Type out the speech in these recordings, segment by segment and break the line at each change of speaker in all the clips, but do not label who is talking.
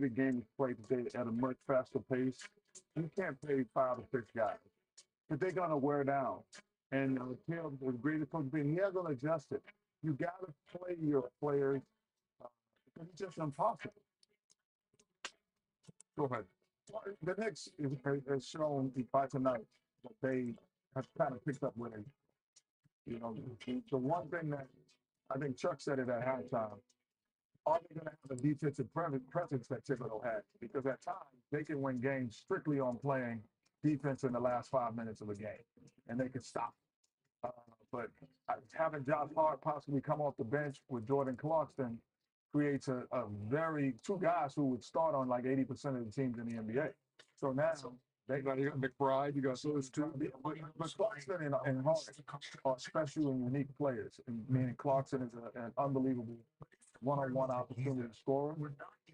The game is played today at a much faster pace. You can't play 5 or 6 guys because they're gonna wear down. And Tim, the greatest coach being, he has gonna adjust it. You gotta play your players. Uh, it's just impossible. Go ahead. Well, the Knicks has shown by tonight that they have kind of picked up where you know, the one thing that I think Chuck said it at halftime, are they going to have a defensive presence that Thibodeau had? Because at times they can win games strictly on playing defense in the last 5 minutes of a game, and they can stop. Uh, but having Josh Hart possibly come off the bench with Jordan Clarkson creates a very two guys who would start on like 80% of the teams in the NBA. So now they got McBride, you got those two. But Clarkson and Hart are special and unique players. And meaning Clarkson is an unbelievable one-on-one opportunity scorer.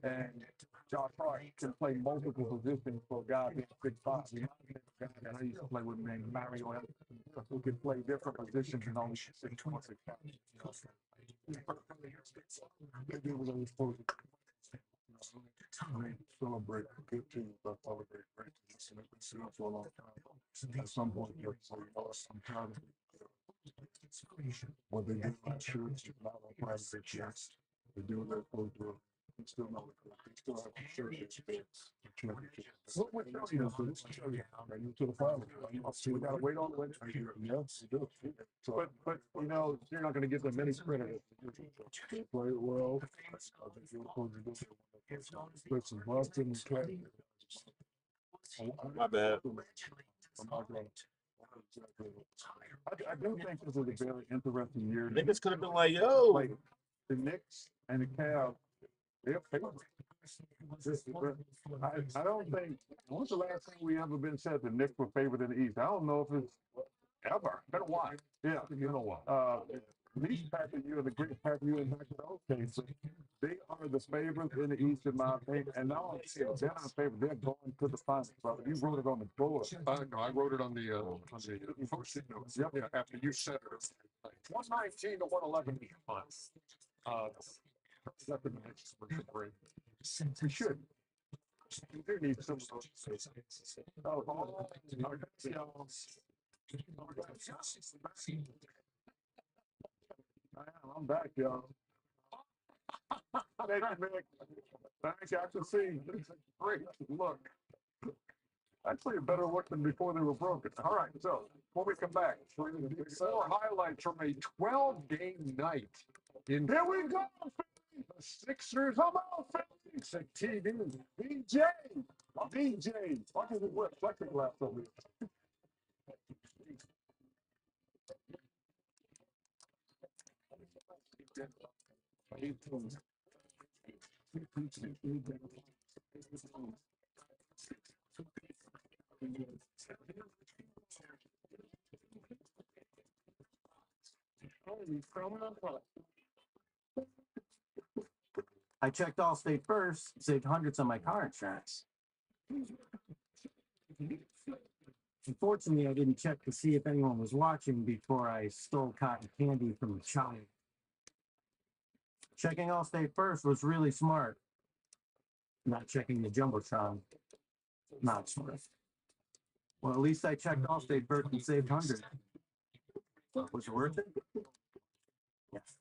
And Josh Hart can play multiple positions for a guy being 6'5". He might be a guy that I used to play with named Mario Edwards, who can play different positions and only 6'1", 6'5". Maybe it was always supposed to celebrate good teams, but celebrate great teams. And it's been sitting for a long time. At some point, you're I'm tired of what they do last year. It's not like last year. They do what they're supposed to do. They still know it. They still have to show their experience. What would tell you this? Show you how you to the final. So we gotta wait on the way. Yes, you do. So, but you know, you're not going to give them any credit. They play it well. I think you're supposed to do it. Listen, Boston and Cat.
My bad.
I'm not gonna. I do think this is a very interesting year.
Niggas could have been like, yo.
Like the Knicks and the Cavs, they're favored. I don't think. When's the last time we ever been said the Knicks were favored in the East? I don't know if it's ever. Been a while. Yeah, you know what? At least Patrick, you are the great Patrick, you and Patrick. Okay, so they are the favorites in the East, in my opinion. And now they're not favored. They're going to the finals, brother. You wrote it on the board. No, I wrote it on the post-it notes. Yep. Yeah, after you said it. 119 to 111. Second match was great. We should. We do need some of those. Oh, I'm back, y'all. Thank you, Mick. Thanks, I can see. Great look. Actually, a better look than before they were broken. All right, so when we come back, more highlights from a 12-game night. Here we go. The Sixers, come on, Phoenix, TV, DJ, DJ. Why does it wear plexiglass over here?
I checked Allstate first, saved hundreds on my car insurance. Unfortunately, I didn't check to see if anyone was watching before I stole cotton candy from a child. Checking Allstate first was really smart. Not checking the Jumbotron, not smart. Well, at least I checked Allstate first and saved hundreds. Was it worth it? Yes.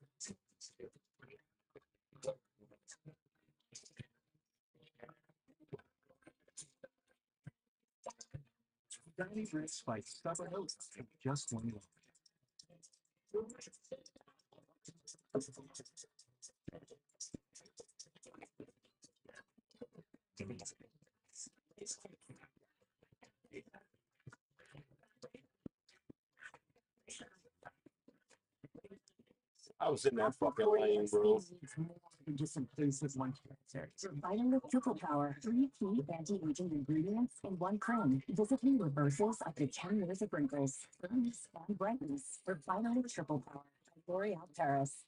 Tiny bricks by stubborn oats just one more.
I was in that fucking lane, bro.
Different places like Vitamin Triple Power, 3 key anti-aging ingredients in one cream. Visibly reverses up to 10 years of wrinkles, firmness, and brightness for Vitamin Triple Power by L'Oreal Paris.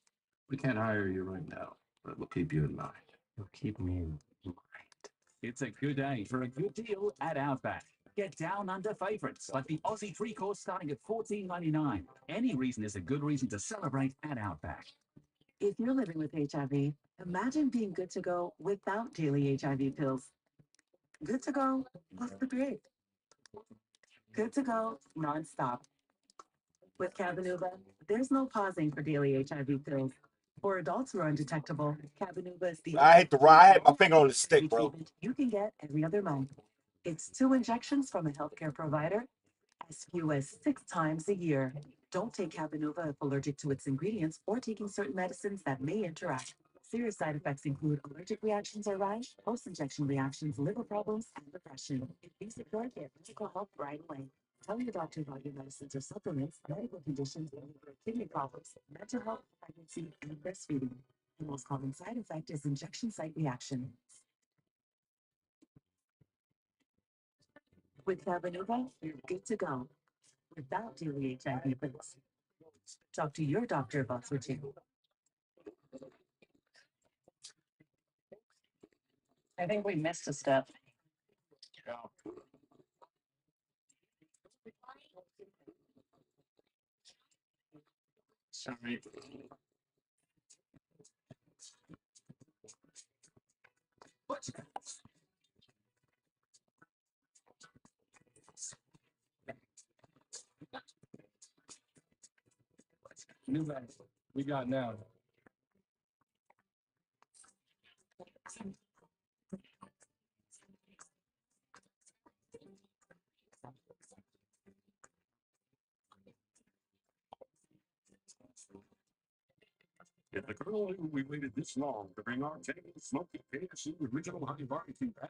We can't hire you right now, but we'll keep you in mind.
You'll keep me in mind.
It's a good day for a good deal at Outback. Get down under favorites like the Aussie 3-course starting at $14.99. Any reason is a good reason to celebrate at Outback.
If you're living with HIV, imagine being good to go without daily HIV pills. Good to go off the grid. Good to go nonstop. With Cabenuva, there's no pausing for daily HIV pills. For adults who are undetectable, Cabenuva is the
I hit the right. I had my finger on the stick, bro.
treatment you can get every other month. It's 2 injections from a healthcare provider, as few as 6 times a year. Don't take Cabenuva if allergic to its ingredients or taking certain medicines that may interact. Serious side effects include allergic reactions or rash, post-injection reactions, liver problems, and depression. If these occur, get medical help right away. Tell your doctor about your medicines or supplements, medical conditions, kidney problems, mental health, pregnancy, and breastfeeding. The most common side effect is injection site reaction. With Cabenuva, you're good to go without daily HIV pills. Talk to your doctor about switching. I think we missed a step.
Sorry.
New guys, we got now.
If the girl knew we waited this long to bring our table smoky KFC original honey barbecue back,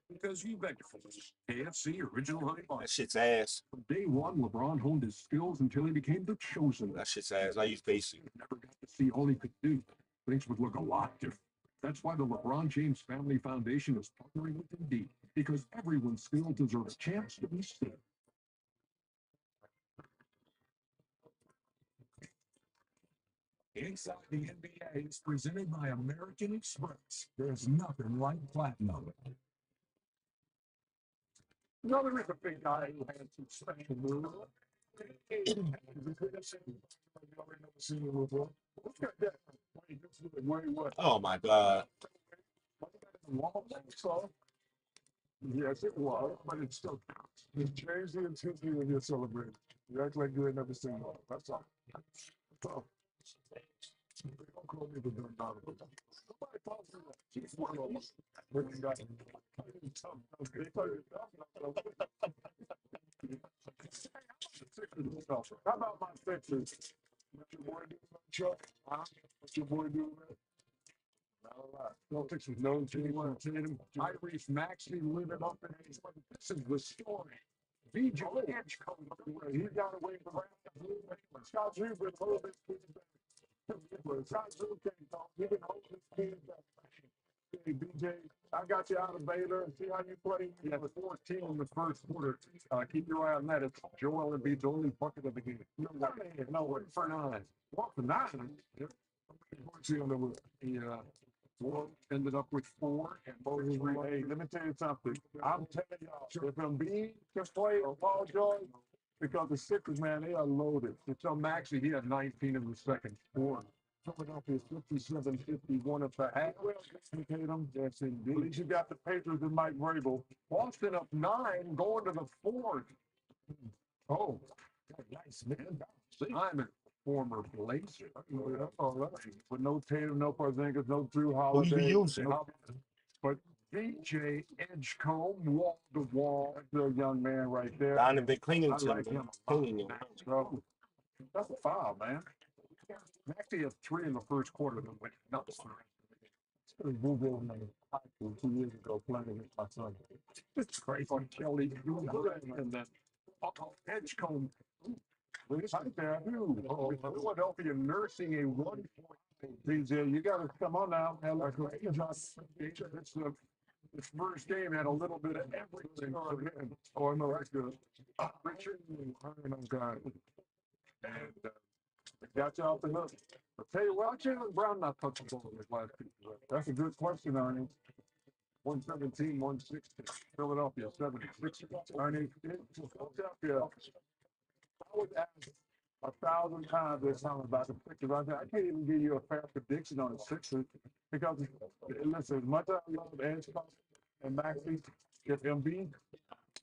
because you begged for this KFC original honey
That
barbecue.
shit's ass.
From day one, LeBron honed his skills until he became the chosen.
That shit's ass. I use basic.
Never got to see all he could do. Things would look a lot different. That's why the LeBron James Family Foundation is partnering with Indeed, because everyone still deserves a chance to be seen. Inside the NBA is presented by American Express. There's nothing like platinum. No, there is a big guy who has some special moves.
Oh my god.
Yes, it was, but it still counts. It changed the intensity when you're celebrating. You act like you ain't never seen one. That's all. So, don't call me the gun daughter. Nobody calls me that. She's one of us. Freaking guy. How about my fixers? What your boy do, Chuck? Huh? What your boy do, man? Not a lot. No fixers, no Tatum, Tyrese Maxey living up in age. This is the story. BJ Edgecombe, he got away from Scott Drew with a little bit. Scott Drew can't talk. He can hold his kids back. Hey, BJ, I got you out of Baylor and see how you play. He had 14 in the first quarter. Keep your eye on that. It's Joel Embiid's only bucket of the game. No way. For 9. What, for 9? Yep. He ended up with 4 and both. Hey, let me tell you something. I'm telling y'all, if Embiid can play or Paul George, because the Sixers, man, they are loaded. So Maxey, he had 19 in the second quarter. Philadelphia 57-51 at the half. Yes, indeed. At least you got the Patriots and Mike Vrabel. Boston up 9, going to the 4th. Oh, nice, man. Simon, former Blazer. All right. But no Tatum, no Porzingis, no Drew Holiday.
Who you be using?
But DJ Edgecombe, wall to wall. That's a young man right there.
Donovan clinging
I
to
like
him.
him.
Clinging him.
That's a foul, man. Maxey had 3 in the first quarter that went nuts. It's Google 2 years ago playing against my son. It's crazy. Kelly and then Edgecombe. Right there, too. Philadelphia nursing a 1-point. DJ, you got to come on now. This first game had a little bit of everything for him. Oh, I know that's good. Richard and God. And got you off the hook. I'll tell you what, Jalen Brown not touching the ball in his last 2 games. That's a good question, Arnie. 117, 160. Philadelphia 76. Ernie, Philadelphia. I would ask 1,000 times this time about the Sixers. I can't even give you a fair prediction on the Sixers because listen, as much as I love Antoine and Maxey, if Embiid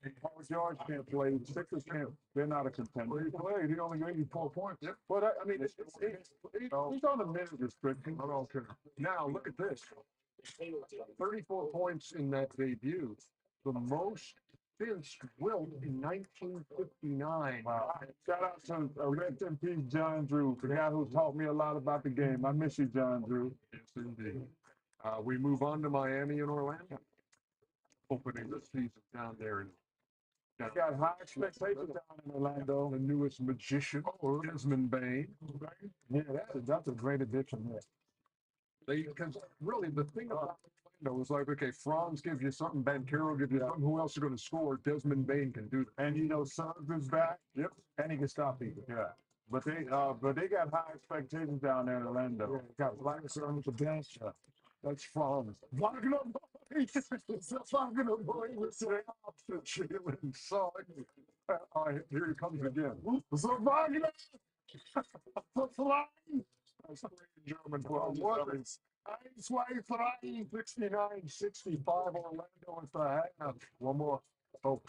and Paul George can't play, the Sixers can't. They're not a contender. He played. He only gave you 4 points. Yep. But I mean, he's on a minute restriction. I don't care. Now look at this: 34 points in that debut, the most since Wilt in 1959. Wow. Shout out to rest in peace, John Drew, the guy who taught me a lot about the game. I miss you, John Drew. Yes, indeed. We move on to Miami and Orlando. Opening the season down there. They got high expectations down in Orlando. The newest magician, Desmond Bain. Yeah, that's a great addition there. Because really the thing about Orlando was like, okay, Franz gives you something, Banchero gives you something. Who else is going to score? Desmond Bain can do that. And Suggs is back. Yep. And he can stop people. Yeah. But they got high expectations down there in Orlando. Yeah, got Wagner on the bench. That's Franz. Wagner boy. Wagner boy with the opposite Jalen Suggs. Here he comes again. So Wagner. That's great German. What is 69-65 Orlando with the half. One more. Oh,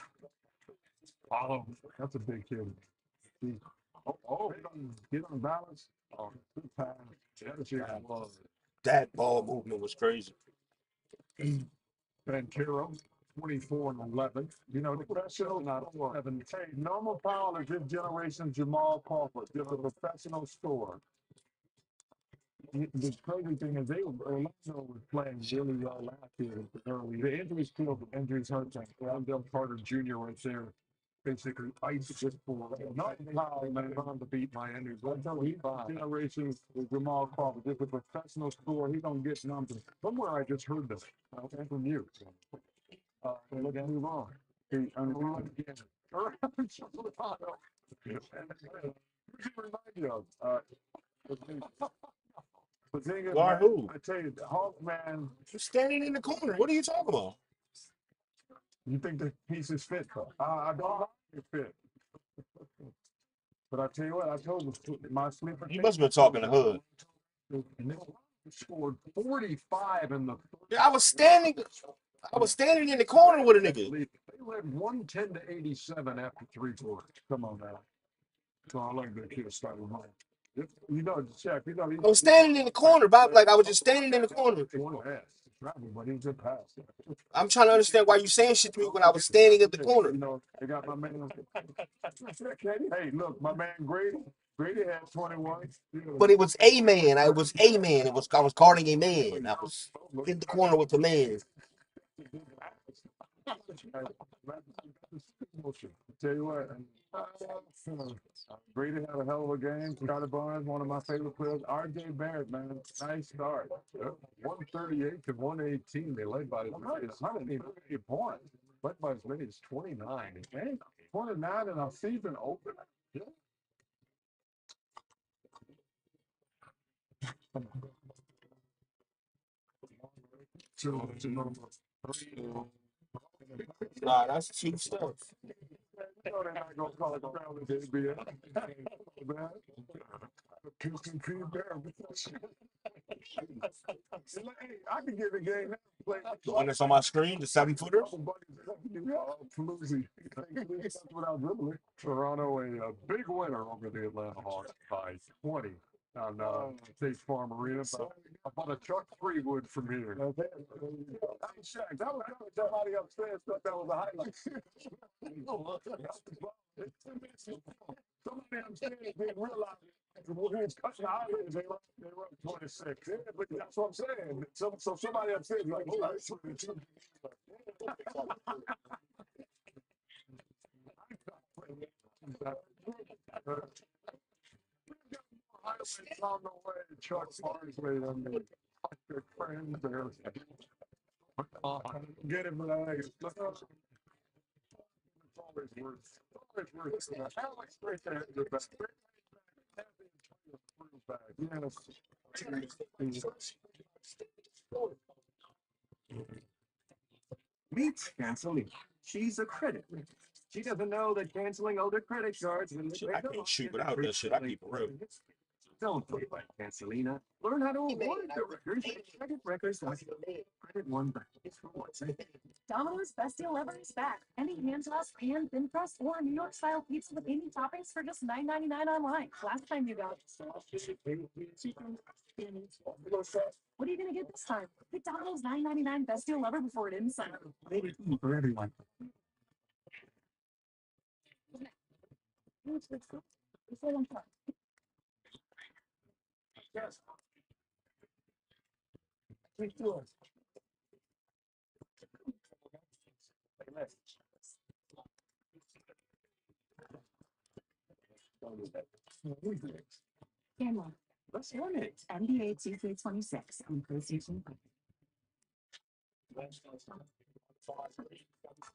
follow. That's a big kid. Get on balance. Oh, good pass.
That ball movement was crazy.
Banchero, 24-11. The professional not 11. Hey, normal Powell is this generation Jamal Crawford. Just a professional scorer. The crazy thing is Orlando was playing really well last year early. The injuries killed them. Injuries hurt them. Wendell Carter Jr. right there. Basically ice just for not how man on to beat Miami. But he's generation with Jamal Crawford. Just a professional scorer. He's gonna get numbers. Somewhere I just heard this. Okay, from you. Look at move on. Again. Who's he remind you of? The thing is,
Guard
man,
who?
I tell you, Hawkman,
You're standing in the corner. What are you talking about?
you think the pieces fit, though? I don't know if it fit. But I tell you what, I told you, my sleeper.
You must have been talking to Hood.
Scored 45 in the.
Yeah, I was standing in the corner with a nigga.
They led 110-87 after 3 quarters. Come on now. So I like that kid starting home. Check.
I was standing in the corner, Bob. Like I was just standing in the corner.
But he's a pass.
I'm trying to understand why you saying shit to me when I was standing at the corner.
They got my man. Hey, look, my man Grady. Grady had 21.
But it was a man. I was guarding a man. I was in the corner with the man.
Tell you what, Brady had a hell of a game. Scotty Barnes, one of my favorite players. R.J. Barrett, man, nice start. 138 to 118. They led by 180 points. Led by as many as 29. Man, 29 in a season opener. Yeah.
Nah, that's cheap stuff.
They're not gonna call it around the NBA. Man. Houston Cream Bear. Hey, I can get a game now. Play.
The one that's on my screen, the 7-footer.
Palooza. Without dribbling. Toronto, a big winner over the Atlanta Hawks by 20 on State Farm Arena. About a Chuck Freewood from here. That was Shaq. That was somebody upstairs thought that was a highlight. Somebody upstairs didn't realize when he was cutting the highlights, they were up 26. Yeah, but that's what I'm saying. So somebody upstairs is like, oh, that's 22. Highlights on the way, Chuck Parsley and the friends there. Get him, but I think it's always worth. Alex, great to have you back. Yes.
Meet Canceling. She's a credit reader. She doesn't know that canceling older credit cards when
Shit, I can't shoot without that shit. I keep it real.
Don't play like Cancelina. Learn how to avoid the records. Credit records like credit one back.
Domino's best deal ever is back. Any hand-tossed, pan, thin crust, or New York style pizza with any toppings for just $9.99 online. Last time you got. What are you gonna get this time? Get Domino's $9.99 best deal ever before it ends summer.
Made it easy for everyone. Yes. Thank you.
Camera.
Let's run it.
NBA 2K26 on PlayStation 5.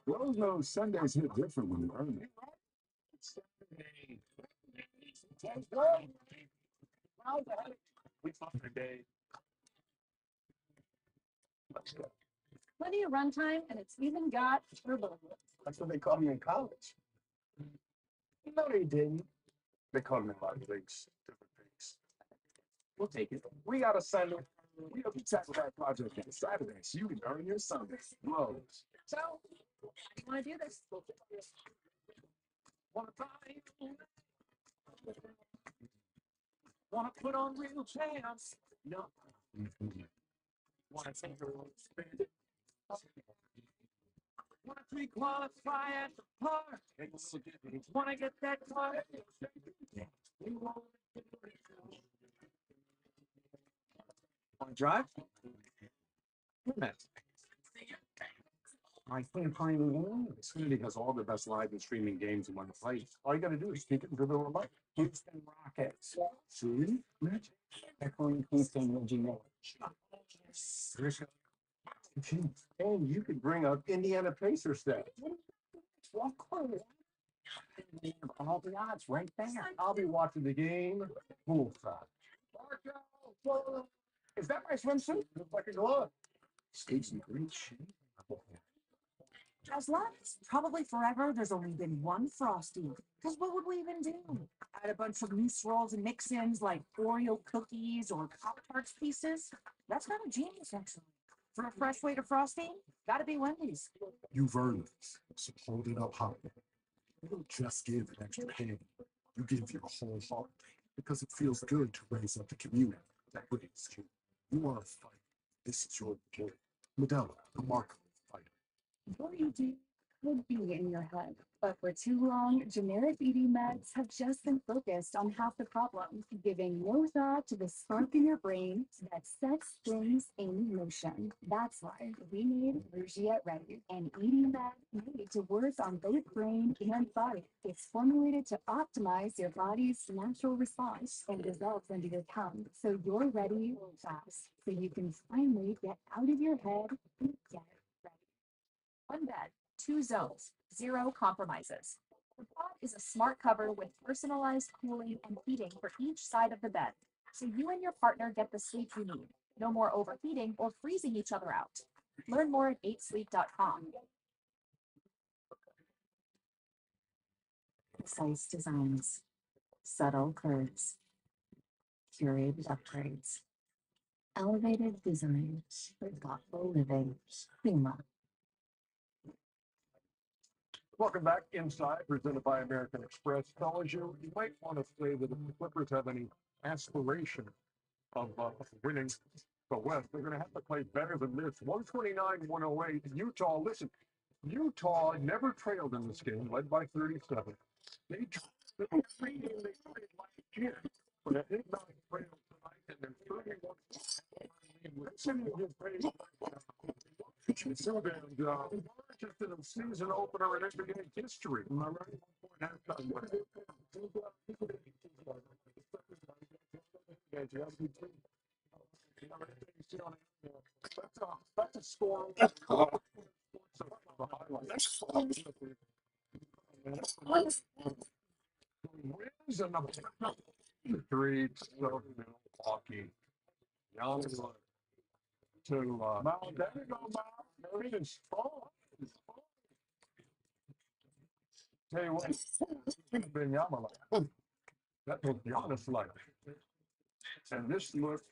Well, no, Sundays hit different when you earn it.
We fought for a day.
Plenty of runtime, and it's even got turbo.
That's what they called me in college.
No, they didn't.
They called me a lot of things, different things.
We'll take it.
We got a Sunday. We have a tackle that project on Saturday, so you can earn your Sunday. Blows.
So, you want to do this?
Wanna try? Wanna put on real champs? No. Wanna take a spin? Wanna pre-qualify at the park? Wanna get that car? Wanna drive?
I can't find the one. Xfinity has all the best live and streaming games in one place. All you gotta do is stick it into the remote.
Houston Rockets.
See? Magic.
Echoing Houston, Reggie Miller.
And you could bring up Indiana Pacers stats.
Well, cool. All the odds right there.
I'll be watching the game poolside.
Is that my swimsuit?
Looks like a glove. Skates in great shape.
As long as probably forever, there's only been one Frosty. Because what would we even do? Add a bunch of loose rolls and mix-ins like Oreo cookies or Pop-Tarts pieces? That's kind of genius, actually. For a fresh way to Frosty, gotta be Wendy's.
You've earned this, so hold it up high. You don't just give an extra hand. You give your whole heart because it feels good to raise up the community that raised you. You are a fighter. This is your game. Modelo, the mark of a fighter.
What you do could be in your head, but for too long, generic ED meds have just been focused on half the problem, giving no thought to the spark in your brain that sets things in motion. That's why we made Lugiet Ready, an ED med made to work on both brain and body. It's formulated to optimize your body's natural response and dissolves into your tongue, so you're ready fast, so you can finally get out of your head and get ready. One bed, 2 zones, 0 compromises. The pod is a smart cover with personalized cooling and heating for each side of the bed, so you and your partner get the sleep you need. No more overheating or freezing each other out. Learn more at 8sleep.com. Precise designs, subtle curves, curated upgrades, elevated designs for thoughtful living. Prima.
Welcome back inside, presented by American Express. Fellas, you might want to say that if the Clippers have any aspiration of winning the West, they're going to have to play better than this. 129-108. Utah, listen, Utah never trailed in this game, led by 37. They played last year, but I think not trailed tonight, and then 31. Listen to his praise. Just in a season opener in NBA history. Am I right? That's a score. Wins and the three, so Milwaukee. Young to Mount. There we go, Mount. There it is. Oh, Tell you what, been Yama like. That was Giannis like. And this look,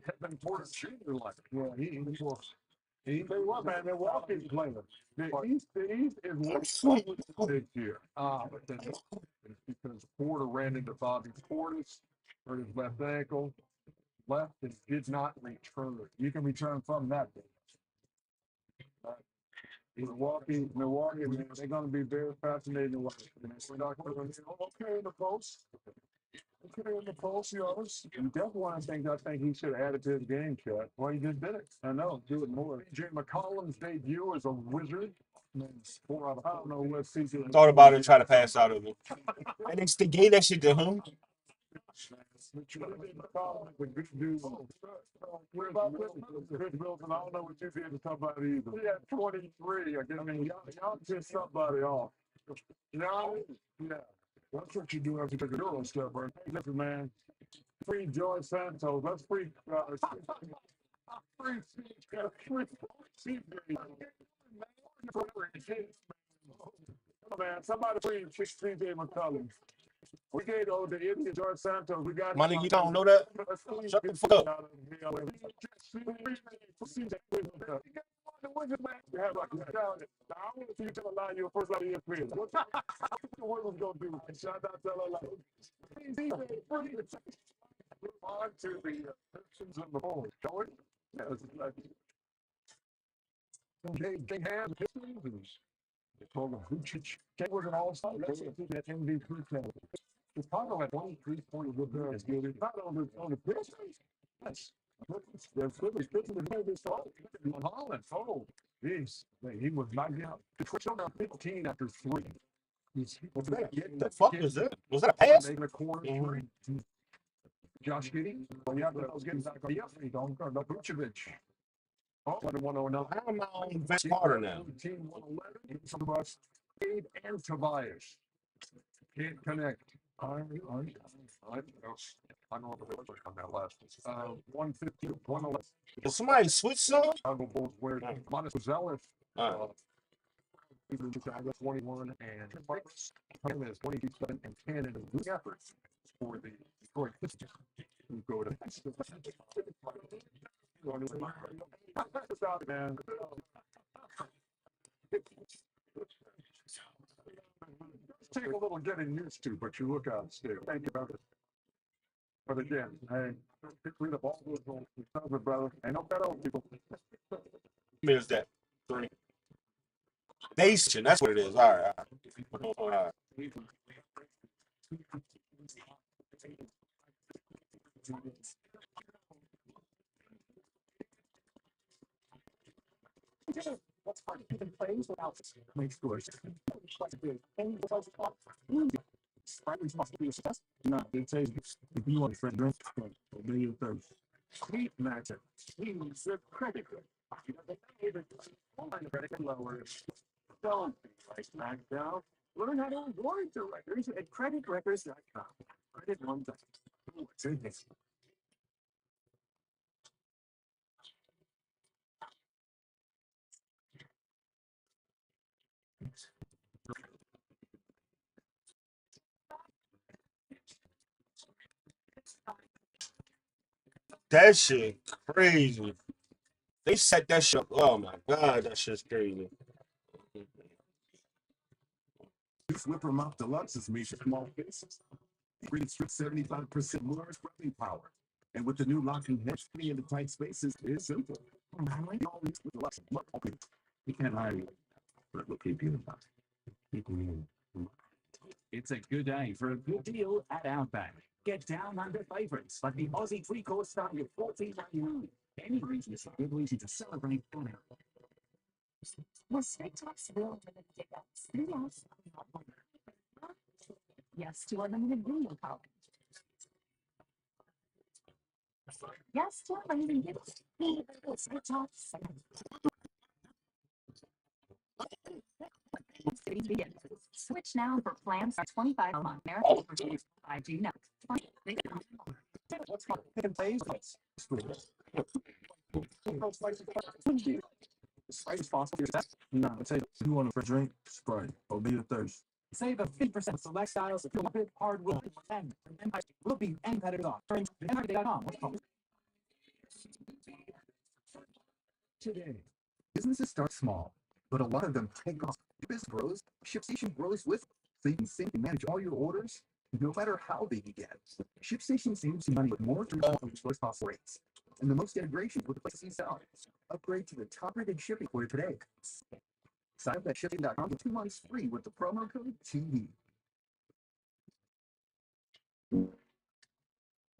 had been Porter Jr. like. Yeah, he was. He tell you what, man, Milwaukee's playing. The East is what this year. But then it's because Porter ran into Bobby Portis, hurt his left ankle, left and did not return. You can return from that. Milwaukee, man, they're going to be very fascinating to watch. We're not going to be okay in the post. Okay in the post, yours. And that's one of the things I think he should have added to his game, Chad. Well, he just did it. I know, do it more. Jay McCollum's debut as a Wizard. I don't know what season.
Thought about it, try to pass out of it. And they gave that shit to him.
McCollum is a good dude. What about Chris Wilson? I don't know what you did to somebody either. He had 23. I mean, y'all pissed somebody off. You know? Yeah. That's what you do after you take a Euro step, right? Listen, man. Free George Santos. Let's free. Free. Come on, man. Somebody free CJ McCollum. We gave the Indian George Santos. We got
My nigga, you don't know that? Shut the fuck up.
I want to see you tell a lie. You're first line of ESPN. What the world was going to do? Shout out to a lie. On to the Pistons and the Bulls. Shall we? They had Pistons. They told him Vucic. They was an all-star. Let's see that MVP candidate. It's probably like 23 points with her as good. It's not on the Pistons. Yes. There's Pistons and maybe so. Holland. Oh, jeez. He was not getting out. Detroit showed down 15 after 3.
What the fuck was that? Was that a pass?
Making a corner three. Josh Giddey. Well, yeah, but I was getting back on the other. Don't go. Vucevic. Oh, 1-1-0.
I'm on Vince Carter now.
Team 111. Some of us, Gabe and Tobias. Can't connect. I know what the was on that last one. 150, 111.
Did somebody switch some?
Chicago Bulls where Montes Zealous. 21 and Marcus is 27 and 10 in the good efforts for the Detroit Pistons who go to man. Take a little getting used to, but you look out still. Thank you, brother. But again, hey, read up all those old brother. Ain't no better old people.
Is that 3? Nation, that's what it is. All right. All right.
What's hard to keep in plays without make scores. Sprite must be a success. No, it says if you want a friend drink, obey your thirst. Sweet matchup. He's a credit. Online credit lower. Don't be like SmackDown. Learn how to avoid the records at creditrecords.com. Credit one time. What's in this?
That shit crazy. They set that shit up. Oh my god, that shit's crazy.
Flipper Mop Deluxe is made for small faces. Brings 75% more scrubbing power. And with the new locking hedge free into tight spaces, it's simple.
You can't hire you, but we'll keep you in mind.
It's a good day for a good deal at Outback. Get down under favorites like the Aussie three-course starting at $14.99. Any reason is a good reason to celebrate dinner.
Was Straight Talks real limited yes? Yes to unlimited video calling. Yes to unlimited gifts. Straight Talks. Switch now for plans for $25 a month. American 5G Net.
What's called hidden plays? Sprite is possible. No, it says you want a drink, Sprite. Obey your thirst.
Save a 50% select styles of carpet, hardwood, and Empire will be competitive off. Empire.com.
Today, businesses start small, but a lot of them take off. Your business grows, ShipStation grows with it, so you can sync and manage all your orders, no matter how big you get. ShipStation saves you money with more lowest possible rates, and the most integrations with the places you sell. Upgrade to the top-rated shipping for today. Sign up at shipping.com for 2 months free with the promo code TV.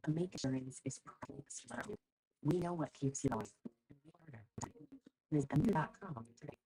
Amica Insurance is profitable slow. We know what keeps you going. Visit Amica.com today.